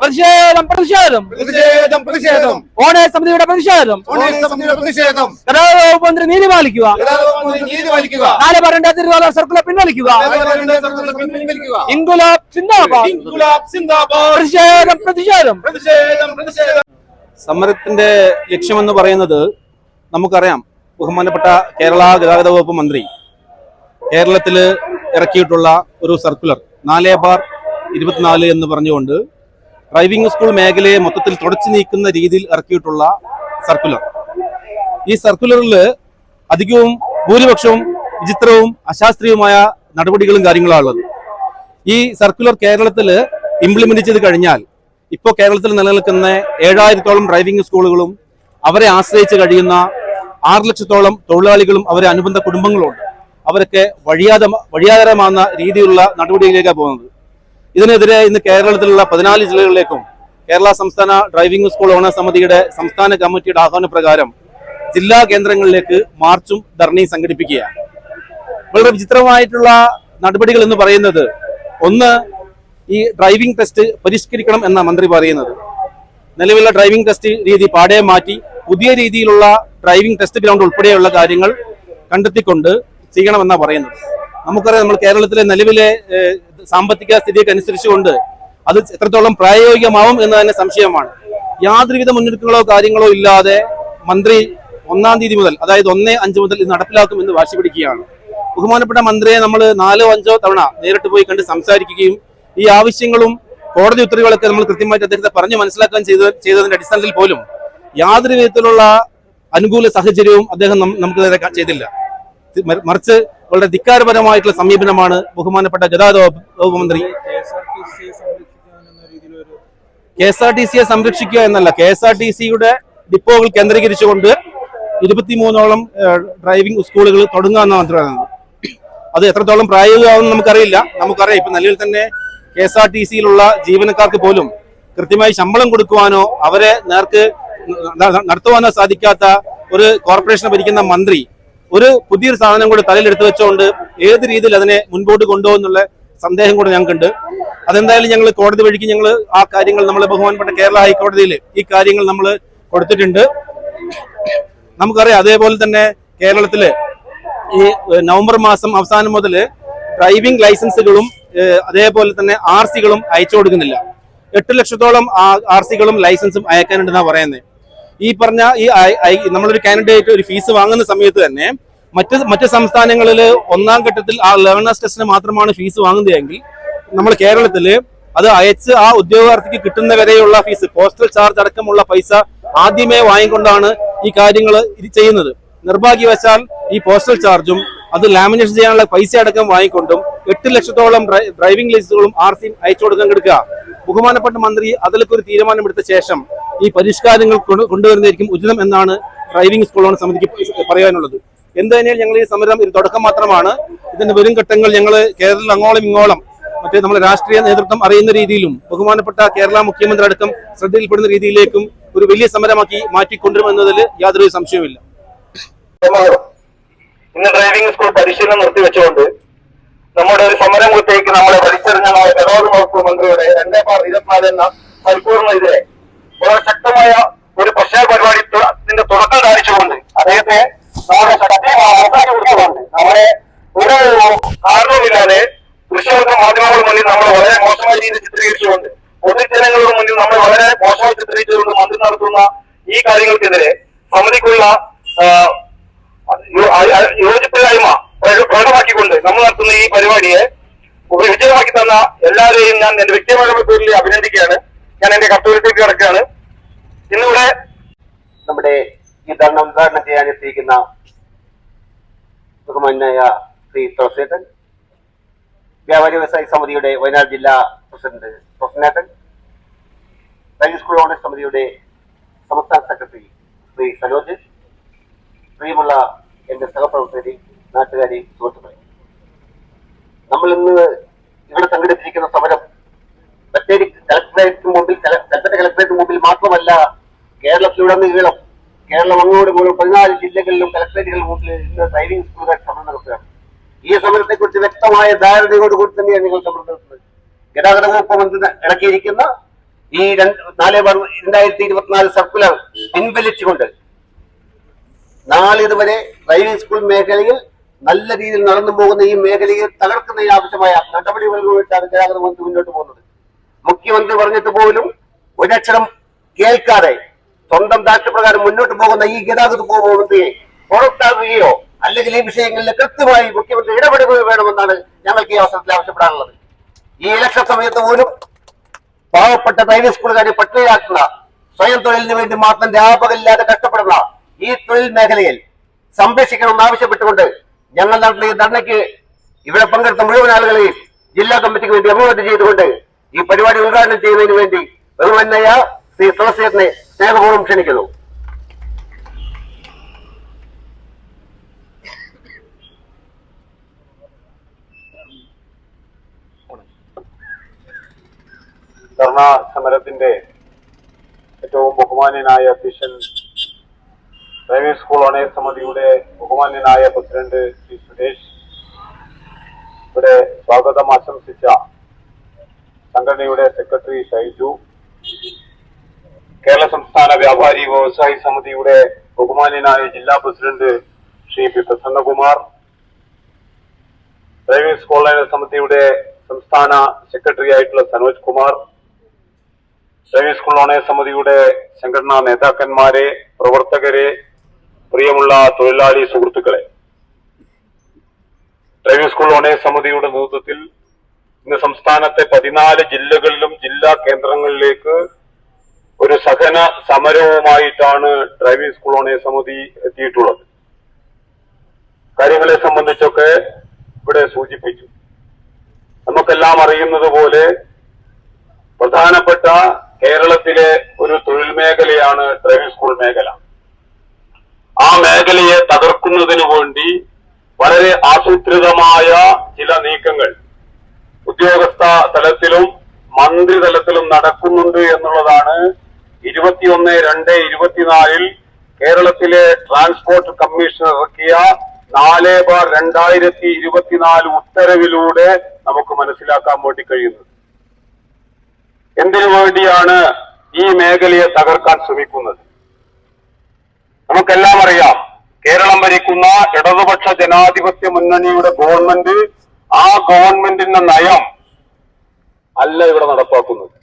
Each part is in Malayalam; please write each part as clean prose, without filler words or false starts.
പ്രതിഷേധം പ്രതിഷേധം പ്രതിഷേധം പ്രതിഷേധം ഓണേഴ്സ് സമിതിയുടെ പ്രതിഷേധം പ്രതിഷേധം ഗതാഗത വകുപ്പ് മന്ത്രി നീതി പാലിക്കുക. നീതി പാലിക്കുക. 4/2 സർക്കുലർ പിൻവലിക്കുക. ഇൻകുലാബ് സിന്ദാബാദ്. ഇൻകുലാബ് സിന്ദാബാദ്. പ്രതിഷേധം പ്രതിഷേധം പ്രതിഷേധം പ്രതിഷേധം. സമരത്തിന്റെ ലക്ഷ്യമെന്ന് പറയുന്നത് നമുക്കറിയാം. ബഹുമാനപ്പെട്ട കേരള ഗതാഗത വകുപ്പ് മന്ത്രി കേരളത്തിൽ ഇറക്കിയിട്ടുള്ള ഒരു സർക്കുലർ 4/24 എന്ന് പറഞ്ഞുകൊണ്ട് ഡ്രൈവിംഗ് സ്കൂൾ മേഖലയെ മൊത്തത്തിൽ തുടച്ചു നീക്കുന്ന രീതിയിൽ ഇറക്കിയിട്ടുള്ള സർക്കുലർ. ഈ സർക്കുലറിൽ അധികവും ഭൂരിപക്ഷവും വിചിത്രവും അശാസ്ത്രീയവുമായ നടപടികളും കാര്യങ്ങളുള്ളത്. ഈ സർക്കുലർ കേരളത്തിൽ ഇംപ്ലിമെന്റ് ചെയ്ത് കഴിഞ്ഞാൽ ഇപ്പോൾ കേരളത്തിൽ നിലനിൽക്കുന്ന 7000-ഓളം ഡ്രൈവിംഗ് സ്കൂളുകളും അവരെ ആശ്രയിച്ച് കഴിയുന്ന 6 ലക്ഷത്തോളം തൊഴിലാളികളും അവരെ അനുബന്ധ കുടുംബങ്ങളുണ്ട്. അവരൊക്കെ വഴിയാധാരമാകുന്ന രീതിയിലുള്ള നടപടിയിലേക്കാണ് പോകുന്നത്. ഇതിനെതിരെ ഇന്ന് കേരളത്തിലുള്ള 14 ജില്ലകളിലേക്കും കേരള സംസ്ഥാന ഡ്രൈവിംഗ് സ്കൂൾ ഓണേഴ്സ് സമിതിയുടെ സംസ്ഥാന കമ്മിറ്റിയുടെ ആഹ്വാനപ്രകാരം ജില്ലാ കേന്ദ്രങ്ങളിലേക്ക് മാർച്ചും ധർണയും സംഘടിപ്പിക്കുകയാണ്. വളരെ വിചിത്രമായിട്ടുള്ള നടപടികൾ എന്ന് പറയുന്നത്, ഒന്ന്, ഈ ഡ്രൈവിംഗ് ടെസ്റ്റ് പരിഷ്കരിക്കണം എന്ന മന്ത്രി പറയുന്നത്. നിലവിലുള്ള ഡ്രൈവിംഗ് ടെസ്റ്റ് രീതി പാടെ മാറ്റി പുതിയ രീതിയിലുള്ള ഡ്രൈവിംഗ് ടെസ്റ്റ് ഗ്രൗണ്ട് ഉൾപ്പെടെയുള്ള കാര്യങ്ങൾ കണ്ടെത്തിക്കൊണ്ട് ചെയ്യണമെന്നാണ് പറയുന്നത്. നമുക്കറിയാം, നമ്മൾ കേരളത്തിലെ നിലവിലെ സാമ്പത്തിക സ്ഥിതിയൊക്കെ അനുസരിച്ചുകൊണ്ട് അത് എത്രത്തോളം പ്രായോഗികമാവും എന്ന് തന്നെ സംശയമാണ്. യാതൊരുവിധ മുന്നൊരുക്കങ്ങളോ കാര്യങ്ങളോ ഇല്ലാതെ മന്ത്രി 1-ാം തീയതി മുതൽ, അതായത് 1/5 മുതൽ ഇത് നടപ്പിലാക്കും എന്ന് വാശി പിടിക്കുകയാണ്. ബഹുമാനപ്പെട്ട മന്ത്രിയെ നമ്മൾ 4-5 തവണ നേരിട്ട് പോയി കണ്ട് സംസാരിക്കുകയും ഈ ആവശ്യങ്ങളും കോടതി ഉത്തരവുകളൊക്കെ നമ്മൾ കൃത്യമായിട്ട് അദ്ദേഹത്തെ പറഞ്ഞു മനസ്സിലാക്കാൻ ചെയ്തതിന്റെ അടിസ്ഥാനത്തിൽ പോലും യാതൊരു വിധത്തിലുള്ള അനുകൂല സാഹചര്യവും അദ്ദേഹം നമുക്ക് നേരെ ചെയ്തില്ല. മറിച്ച് വളരെ ധിക്കാരപരമായിട്ടുള്ള സമീപനമാണ് ബഹുമാനപ്പെട്ട ഗതാഗത വകുപ്പ് മന്ത്രി. KSRTC സംരക്ഷിക്കുക എന്നല്ല, KSRTCയുടെ ഡിപ്പോകൾ കേന്ദ്രീകരിച്ചുകൊണ്ട് 23-ഓളം ഡ്രൈവിംഗ് സ്കൂളുകൾ തുടങ്ങുകയെന്ന മന്ത്രി പറയുന്നത്. അത് എത്രത്തോളം പ്രായോഗികമാണെന്ന് നമുക്കറിയില്ല. നമുക്കറിയാം, ഇപ്പൊ നിലവിൽ തന്നെ KSRTCയിലുള്ള ജീവനക്കാർക്ക് പോലും കൃത്യമായി ശമ്പളം കൊടുക്കുവാനോ അവരെ നേർക്ക് നടത്തുവാനോ സാധിക്കാത്ത ഒരു കോർപ്പറേഷനെ ഭരിക്കുന്ന മന്ത്രി ഒരു പുതിയൊരു സാധനം കൂടെ തലയിലെടുത്ത് വെച്ചുകൊണ്ട് ഏത് രീതിയിൽ അതിനെ മുൻപോട്ട് കൊണ്ടുപോകുന്നുള്ള സന്ദേഹം കൂടെ ഞങ്ങൾക്കുണ്ട്. അതെന്തായാലും ഞങ്ങൾ കോടതി വഴിക്ക് ഞങ്ങൾ ആ കാര്യങ്ങൾ നമ്മൾ ബഹുമാനപ്പെട്ട കേരള ഹൈക്കോടതിയിൽ ഈ കാര്യങ്ങൾ നമ്മൾ കൊടുത്തിട്ടുണ്ട്. നമുക്കറിയാം, അതേപോലെ തന്നെ കേരളത്തില് ഈ നവംബർ മാസം അവസാനം മുതൽ ഡ്രൈവിംഗ് ലൈസൻസുകളും അതേപോലെ തന്നെ RCകളും അയച്ചു കൊടുക്കുന്നില്ല. 8 ലക്ഷത്തോളം RCകളും ലൈസൻസും അയക്കാനുണ്ടെന്നാണ് പറയുന്നത്. ഈ പറഞ്ഞ നമ്മളൊരു കാൻഡിഡേറ്റ് ഒരു ഫീസ് വാങ്ങുന്ന സമയത്ത് തന്നെ മറ്റ് സംസ്ഥാനങ്ങളിൽ 1-ാം ഘട്ടത്തിൽ ആ ലേണേഴ്സ് ടെസ്റ്റിന് മാത്രമാണ് ഫീസ് വാങ്ങുന്നതെങ്കിൽ നമ്മൾ കേരളത്തില് അത് അയച്ച് ആ ഉദ്യോഗാർത്ഥിക്ക് കിട്ടുന്നവരെയുള്ള ഫീസ്, പോസ്റ്റൽ ചാർജ് അടക്കമുള്ള പൈസ ആദ്യമേ വാങ്ങിക്കൊണ്ടാണ് ഈ കാര്യങ്ങൾ ചെയ്യുന്നത്. നിർഭാഗ്യവശാൽ ഈ പോസ്റ്റൽ ചാർജും അത് ലാമിനേഷൻ ചെയ്യാനുള്ള പൈസ അടക്കം വാങ്ങിക്കൊണ്ടും 8 ലക്ഷത്തോളം ഡ്രൈവിംഗ് ലൈസൻസുകളും RCയും അയച്ചു കൊടുക്കാൻ കിടക്കുക. ബഹുമാനപ്പെട്ട മന്ത്രി അതിലൊക്കെ ഒരു തീരുമാനമെടുത്ത ശേഷം ഈ പരിഷ്കാരങ്ങൾ കൊണ്ടുവരുന്നതായിരിക്കും ഉചിതം എന്നാണ് ഡ്രൈവിംഗ് സ്കൂൾ ഓണേഴ്സ് സമിതിക്ക് പറയാനുള്ളത്. എന്തായാലും ഞങ്ങൾ ഈ സമരം ഒരു തുടക്കം മാത്രമാണ്. ഇതിന്റെ വരും ഘട്ടങ്ങൾ ഞങ്ങൾ കേരളത്തിൽ അങ്ങോളം ഇങ്ങോളം മറ്റേ നമ്മുടെ രാഷ്ട്രീയ നേതൃത്വം അറിയുന്ന രീതിയിലും ബഹുമാനപ്പെട്ട കേരള മുഖ്യമന്ത്രി അടക്കം ശ്രദ്ധയിൽപ്പെടുന്ന രീതിയിലേക്കും ഒരു വലിയ സമരമാക്കി മാറ്റിക്കൊണ്ടുവരുമെന്നതിൽ യാതൊരു സംശയവുമില്ല. ഇന്ന് ഡ്രൈവിംഗ് സ്കൂൾ പരിശീലനം നിർത്തിവെച്ചുകൊണ്ട് നമ്മുടെ ഒരു സമരമുഖത്തേക്ക് നമ്മളെ വലിച്ചെറിഞ്ഞ ഗതാഗത വകുപ്പ് മന്ത്രിയുടെ 2/24 എന്ന സർക്കുലറിനെതിരെ വളരെ ശക്തമായ ഒരു പ്രശ്ന പരിപാടിന്റെ തുടക്കം കാണിച്ചുകൊണ്ട് അദ്ദേഹത്തെ നമ്മുടെ കൊടുത്തുകൊണ്ട് നമ്മളെ ഒരു കാരണവുമില്ലാതെ ദൃശ്യവൃത്ത മാധ്യമങ്ങളുടെ മുന്നിൽ നമ്മൾ വളരെ മോശമായ രീതിയിൽ ചിത്രീകരിച്ചുകൊണ്ട് പൊതുജനങ്ങളുടെ മുന്നിൽ നമ്മൾ വളരെ മോശമായി ചിത്രീകരിച്ചുകൊണ്ട് മന്ത്രി നടത്തുന്ന ഈ കാര്യങ്ങൾക്കെതിരെ സമിതിക്കുള്ള യോജിപ്പില്ലായ്മ പ്രകടമാക്കിക്കൊണ്ട് നമ്മൾ നടത്തുന്ന ഈ പരിപാടിയെ വിജയമാക്കി തന്ന എല്ലാവരെയും ഞാൻ എന്റെ വ്യക്തിപരമായ പേരിൽ അഭിനന്ദിക്കുകയാണ്. ഞാൻ എന്റെ കർത്തവ്യത്തിലേക്ക് കിടക്കുകയാണ്. ഇന്നിവിടെ നമ്മുടെ ഈ ധർണ ഉദ്ഘാടനം ചെയ്യാനെത്തിയിരിക്കുന്ന ബഹുമാന്യായ ശ്രീ തുളസേട്ടൻ, വ്യാപാരി വ്യവസായ സമിതിയുടെ വയനാട് ജില്ലാ പ്രസിഡന്റ് പ്രൊഫനേട്ടൻ, ഡ്രൈവിംഗ് സ്കൂൾ ഓണേഴ്സ് സമിതിയുടെ സംസ്ഥാന സെക്രട്ടറി ശ്രീ സനോജ്, പ്രിയമുള്ള എന്റെ സഹപ്രവർത്തകരെ, നാട്ടുകാരെ, സുഹൃത്തുക്കളെ, നമ്മൾ ഇന്ന് ഇവിടെ സംഘടിപ്പിച്ചിരിക്കുന്ന സമരം ബത്തേരി കളക്ടറേറ്റിന് മുമ്പിൽ കളക്ടറേറ്റിന് മുമ്പിൽ മാത്രമല്ല, കേരളത്തിലുടനീളം കേരളം അങ്ങോട്ട് പോലും 14 ജില്ലകളിലും കളക്ടറേറ്റുകളിൽ മുമ്പിൽ ഇന്ന് ഡ്രൈവിംഗ് സ്കൂളുകാർ സമരം നടത്തുകയാണ്. ഈ സമരത്തെക്കുറിച്ച് വ്യക്തമായ ധാരണയോടുകൂടി തന്നെയാണ് നിങ്ങൾ സമരം നടത്തുന്നത്. ഗതാഗത വകുപ്പ് മന്ത്രി ഇറക്കിയിരിക്കുന്ന ഈ 4/2024 സർക്കുലർ പിൻവലിച്ചുകൊണ്ട് നാളിതുവരെ ഡ്രൈവിംഗ് സ്കൂൾ മേഖലയിൽ നല്ല രീതിയിൽ നടന്നു പോകുന്ന ഈ മേഖലയെ തകർക്കുന്നതിന് ആവശ്യമായ നടപടികളുമായിട്ടാണ് ഗതാഗത മന്ത്രി മുന്നോട്ട് പോകുന്നത്. മുഖ്യമന്ത്രി പറഞ്ഞിട്ട് പോലും ഒരക്ഷരം കേൾക്കാതെ സ്വന്തം താല്പര്യപ്രകാരം മുന്നോട്ട് പോകുന്ന ഈ ഗതാഗത മന്ത്രിയെ പുറത്താക്കുകയോ അല്ലെങ്കിൽ ഈ വിഷയങ്ങളിൽ കൃത്യമായി മുഖ്യമന്ത്രി ഇടപെടുകയോ വേണമെന്നാണ് ഞങ്ങൾക്ക് ഈ അവസരത്തിൽ ആവശ്യപ്പെടാനുള്ളത്. ഈ ഇലക്ഷൻ സമയത്ത് പോലും പാവപ്പെട്ട ഡ്രൈവിംഗ് സ്കൂളുകാരെ പട്ടിണിയാക്കുന്ന, സ്വയം തൊഴിലിന് വേണ്ടി മാത്രം രാപകലില്ലാതെ കഷ്ടപ്പെടുന്ന ഈ തൊഴിൽ മേഖലയിൽ സംരക്ഷിക്കണമെന്ന് ആവശ്യപ്പെട്ടുകൊണ്ട് ഞങ്ങൾ നടത്തിയ ധർണയ്ക്ക് ഇവിടെ പങ്കെടുത്ത മുഴുവൻ ആളുകളെയും ജില്ലാ കമ്മിറ്റിക്ക് വേണ്ടി അഭിവാദ്യം ചെയ്തുകൊണ്ട് ഈ പരിപാടി ഉദ്ഘാടനം ചെയ്യുന്നതിന് വേണ്ടി ബഹുമാന്യനായ ശ്രീ തുളസിയേട്ടനെ സ്നേഹപൂർവ്വം ക്ഷണിക്കുന്നു. ധർണാ സമരത്തിന്റെ ഏറ്റവും ബഹുമാന്യനായ അധ്യക്ഷൻ ഡ്രൈവിംഗ് സ്കൂൾ ഓണേഴ്സ് സമിതിയുടെ ബഹുമാന്യനായ പ്രസിഡന്റ് ശ്രീ സുരേഷ്, ഇവിടെ സ്വാഗതം ആശംസിച്ച സംഘടനയുടെ സെക്രട്ടറി ഷൈജു, കേരള സംസ്ഥാന വ്യാപാരി വ്യവസായി സമിതിയുടെ ബഹുമാന്യനായ ജില്ലാ president Shri P Prasannakumar, driving school owners സമിതിയുടെ സംസ്ഥാന സെക്രട്ടറി ആയിട്ടുള്ള Sanoj Kumar, driving school owners സമിതിയുടെ സംഘടനാ നേതാക്കന്മാരെ, പ്രവർത്തകരെ, പ്രിയമുള്ള തൊഴിലാളി സുഹൃത്തുക്കളെ, ഡ്രൈവിംഗ് സ്കൂൾ ഓണേഴ്സ് സമിതിയുടെ നേതൃത്വത്തിൽ ഇന്ന് സംസ്ഥാനത്തെ 14 ജില്ലകളിലും ജില്ലാ കേന്ദ്രങ്ങളിലേക്ക് ഒരു സഹന സമരവുമായിട്ടാണ് ഡ്രൈവിംഗ് സ്കൂൾ ഓണേഴ്സ് സമിതി എത്തിയിട്ടുള്ളത്. കാര്യങ്ങളെ സംബന്ധിച്ചൊക്കെ ഇവിടെ സൂചിപ്പിച്ചു. നമുക്കെല്ലാം അറിയുന്നത് പോലെ പ്രധാനപ്പെട്ട കേരളത്തിലെ ഒരു തൊഴിൽ മേഖലയാണ് ഡ്രൈവിംഗ് സ്കൂൾ മേഖല. ആ മേഖലയെ തകർക്കുന്നതിനു വേണ്ടി വളരെ ആസൂത്രിതമായ ചില നീക്കങ്ങൾ ഉദ്യോഗസ്ഥ തലത്തിലും മന്ത്രിതലത്തിലും നടക്കുന്നുണ്ട് എന്നുള്ളതാണ് 21/2/24 കേരളത്തിലെ ട്രാൻസ്പോർട്ട് കമ്മീഷൻ ഇറക്കിയ 4/2024 ഉത്തരവിലൂടെ നമുക്ക് മനസ്സിലാക്കാൻ വേണ്ടി കഴിയുന്നത്. എന്തിനു വേണ്ടിയാണ് ഈ മേഖലയെ തകർക്കാൻ ശ്രമിക്കുന്നത്? നമുക്കെല്ലാം അറിയാം, കേരളം ഭരിക്കുന്ന ഇടതുപക്ഷ ജനാധിപത്യ മുന്നണിയുടെ ഗവൺമെന്റ്, ആ ഗവൺമെന്റിന്റെ നയം അല്ല ഇവിടെ നടപ്പാക്കുന്നത്.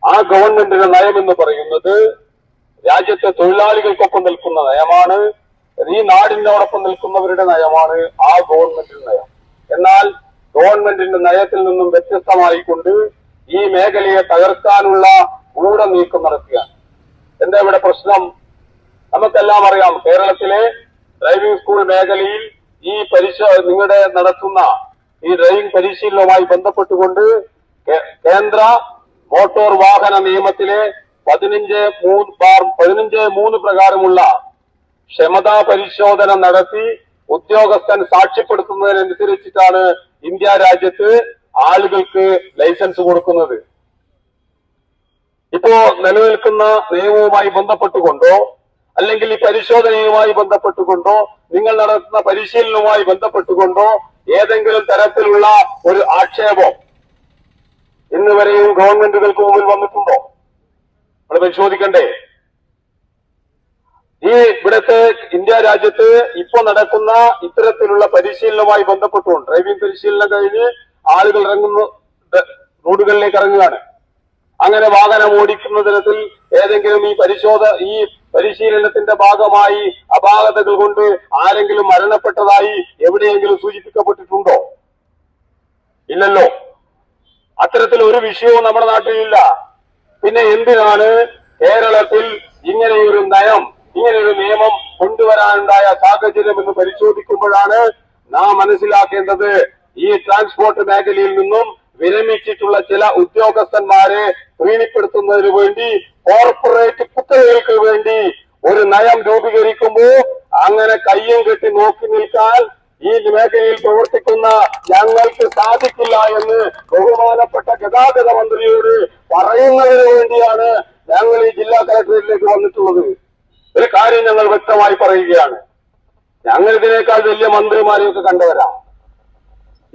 ആ ഗവൺമെന്റിന്റെ നയം എന്ന് പറയുന്നത് രാജ്യത്തെ തൊഴിലാളികൾക്കൊപ്പം നിൽക്കുന്ന നയമാണ്, ഈ നാടിനോടൊപ്പം നിൽക്കുന്നവരുടെ നയമാണ് ആ ഗവൺമെന്റിന്റെ നയം. എന്നാൽ ഗവൺമെന്റിന്റെ നയത്തിൽ നിന്നും വ്യത്യസ്തമായിക്കൊണ്ട് ഈ മേഖലയെ തകർക്കാനുള്ള ഗൂഢ നീക്കം നടക്കുകയാണ്. എന്താ ഇവിടെ പ്രശ്നം? നമുക്കെല്ലാം അറിയാം, കേരളത്തിലെ ഡ്രൈവിംഗ് സ്കൂൾ മേഖലയിൽ ഈ നിങ്ങളുടെ നടത്തുന്ന ഈ ഡ്രൈവിംഗ് പരിശീലനവുമായി ബന്ധപ്പെട്ടുകൊണ്ട് കേന്ദ്ര മോട്ടോർ വാഹന നിയമത്തിലെ 15(3) പ്രകാരമുള്ള ക്ഷമതാ പരിശോധന നടത്തി ഉദ്യോഗസ്ഥൻ സാക്ഷ്യപ്പെടുത്തുന്നതിനനുസരിച്ചിട്ടാണ് ഇന്ത്യ രാജ്യത്ത് ആളുകൾക്ക് ലൈസൻസ് കൊടുക്കുന്നത്. ഇപ്പോ നിലനിൽക്കുന്ന നിയമവുമായി ബന്ധപ്പെട്ടുകൊണ്ടോ അല്ലെങ്കിൽ ഈ പരിശോധനയുമായി ബന്ധപ്പെട്ടുകൊണ്ടോ നിങ്ങൾ നടത്തുന്ന പരിശീലനവുമായി ബന്ധപ്പെട്ടുകൊണ്ടോ ഏതെങ്കിലും തരത്തിലുള്ള ഒരു ആക്ഷേപം ഇന്ന് വരെയും ഗവൺമെന്റുകൾക്ക് മുമ്പിൽ വന്നിട്ടുണ്ടോ? നമ്മൾ പരിശോധിക്കണ്ടേ? ഈ ഇവിടുത്തെ ഇന്ത്യ രാജ്യത്ത് ഇപ്പൊ നടക്കുന്ന ഇത്തരത്തിലുള്ള പരിശീലനവുമായി ബന്ധപ്പെട്ടുകൊണ്ട് ഡ്രൈവിംഗ് പരിശീലനം കഴിഞ്ഞ് ആളുകൾ റോഡുകളിലേക്ക് ഇറങ്ങുകയാണ്. അങ്ങനെ വാഹനം ഓടിക്കുന്ന തരത്തിൽ ഏതെങ്കിലും ഈ പരിശീലനത്തിന്റെ ഭാഗമായി അപാകതകൾ കൊണ്ട് ആരെങ്കിലും മരണപ്പെട്ടതായി എവിടെയെങ്കിലും സൂചിപ്പിക്കപ്പെട്ടിട്ടുണ്ടോ? ഇല്ലല്ലോ. അത്തരത്തിൽ ഒരു വിഷയവും നമ്മുടെ നാട്ടിലില്ല. പിന്നെ എന്തിനാണ് കേരളത്തിൽ ഇങ്ങനെയൊരു നയം, ഇങ്ങനെയൊരു നിയമം കൊണ്ടുവരാനുണ്ടായ സാഹചര്യം എന്ന് പരിശോധിക്കുമ്പോഴാണ് നാം മനസ്സിലാക്കേണ്ടത് ഈ ട്രാൻസ്പോർട്ട് മേഖലയിൽ നിന്നും വിരമിച്ചിട്ടുള്ള ചില ഉദ്യോഗസ്ഥന്മാരെ പ്രീണിപ്പെടുത്തുന്നതിന് വേണ്ടി കോർപ്പറേറ്റ് കുത്തകൾക്ക് വേണ്ടി ഒരു നയം രൂപീകരിക്കുമ്പോൾ അങ്ങനെ കയ്യും കെട്ടി നോക്കി നിൽക്കാൻ ഈ മേഖലയിൽ പ്രവർത്തിക്കുന്ന ഞങ്ങൾക്ക് സാധിക്കില്ല എന്ന് ബഹുമാനപ്പെട്ട ഗതാഗത മന്ത്രിയോട് പറയുന്നതിന് വേണ്ടിയാണ് ഞങ്ങൾ ഈ ജില്ലാ കളക്ടറേറ്റിലേക്ക് വന്നിട്ടുള്ളത്. ഒരു കാര്യം ഞങ്ങൾ വ്യക്തമായി പറയുകയാണ്, ഞങ്ങൾ ഇതിനേക്കാൾ വലിയ മന്ത്രിമാരെയൊക്കെ കണ്ടുവരാം.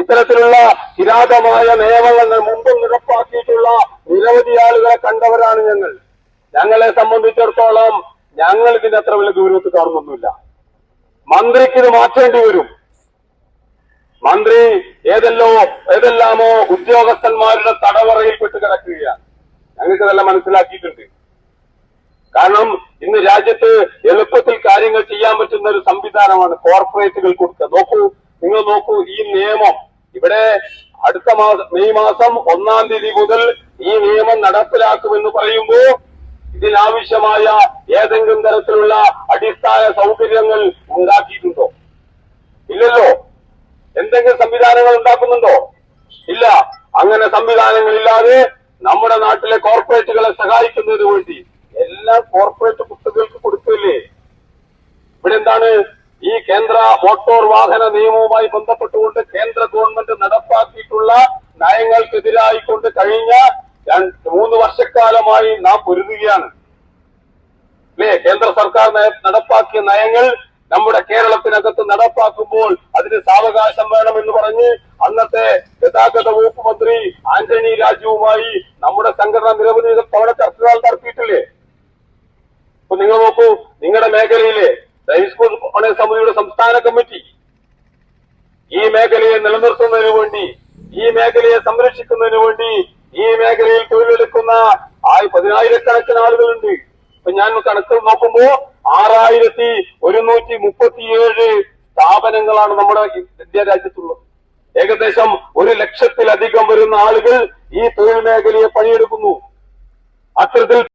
ഇത്തരത്തിലുള്ള കിരാതമായ നിയമങ്ങൾ മുമ്പും നടപ്പാക്കിയിട്ടുള്ള നിരവധി ആളുകളെ കണ്ടവരാണ് ഞങ്ങൾ. ഞങ്ങളെ സംബന്ധിച്ചിടത്തോളം ഞങ്ങൾ ഇതിന്റെ അത്ര വലിയ ഗൗരവത്തിൽ കാണുന്നൊന്നുമില്ല. മന്ത്രിക്ക് ഇത് മാറ്റേണ്ടി വരും. മന്ത്രി ഏതെല്ലാമോ ഉദ്യോഗസ്ഥന്മാരുടെ തടവറയിൽ പെട്ട് കിടക്കുകയാണ്. ഞങ്ങൾക്ക് ഇതെല്ലാം മനസ്സിലാക്കിയിട്ടുണ്ട്. കാരണം ഇന്ന് രാജ്യത്ത് എളുപ്പത്തിൽ കാര്യങ്ങൾ ചെയ്യാൻ പറ്റുന്ന ഒരു സംവിധാനമാണ് കോർപ്പറേറ്റുകൾ കൊടുക്കുക. നിങ്ങൾ നോക്കൂ, ഈ നിയമം ഇവിടെ അടുത്ത മെയ് മാസം 1-ാം തീയതി മുതൽ ഈ നിയമം നടപ്പിലാക്കുമെന്ന് പറയുമ്പോ ഇതിനാവശ്യമായ ഏതെങ്കിലും തരത്തിലുള്ള അടിസ്ഥാന സൗകര്യങ്ങൾ ഉണ്ടാക്കിയിട്ടുണ്ടോ? ഇല്ലല്ലോ. എന്തെങ്കിലും സംവിധാനങ്ങൾ ഉണ്ടാക്കുന്നുണ്ടോ? ഇല്ല. അങ്ങനെ സംവിധാനങ്ങളില്ലാതെ നമ്മുടെ നാട്ടിലെ കോർപ്പറേറ്റുകളെ സഹായിക്കുന്നതിന് വേണ്ടി എല്ലാം കോർപ്പറേറ്റ് കുട്ടികൾക്ക് കൊടുക്കില്ലേ? ഇവിടെ എന്താണ് ഈ കേന്ദ്ര മോട്ടോർ വാഹന നിയമവുമായി ബന്ധപ്പെട്ടുകൊണ്ട് കേന്ദ്ര ഗവൺമെന്റ് നടപ്പാക്കിയിട്ടുള്ള നയങ്ങൾക്കെതിരായിക്കൊണ്ട് കഴിഞ്ഞ 3 വർഷക്കാലമായി നാം പൊരുതുകയാണ് അല്ലേ? കേന്ദ്ര സർക്കാർ നടപ്പാക്കിയ നയങ്ങൾ നമ്മുടെ കേരളത്തിനകത്ത് നടപ്പാക്കുമ്പോൾ അതിന് സാവകാശം വേണമെന്ന് പറഞ്ഞ് അന്നത്തെ ഗതാഗത വകുപ്പ് മന്ത്രി ആന്റണി രാജുവുമായി നമ്മുടെ സംഘടന നിരവധി തവണ ചർച്ചകൾ നടത്തിയിട്ടില്ലേ? ഇപ്പൊ നിങ്ങൾ നോക്കൂ, നിങ്ങളുടെ മേഖലയിലെ ഹൈസ്കൂൾ ഓണേഴ്സ് സമിതിയുടെ സംസ്ഥാന കമ്മിറ്റി ഈ മേഖലയെ നിലനിർത്തുന്നതിന് വേണ്ടി, ഈ മേഖലയെ സംരക്ഷിക്കുന്നതിന് വേണ്ടി, ഈ മേഖലയിൽ തൊഴിലെടുക്കുന്ന 10,000-കണക്കിന് ആളുകളുണ്ട്. ഇപ്പൊ ഞാൻ കണക്ക് നോക്കുമ്പോ 6,137 സ്ഥാപനങ്ങളാണ് നമ്മുടെ ഇന്ത്യ രാജ്യത്തുള്ളത്. ഏകദേശം 1,00,000-ലധികം വരുന്ന ആളുകൾ ഈ തൊഴിൽ മേഖലയെ പണിയെടുക്കുന്നു. അത്തരത്തിൽ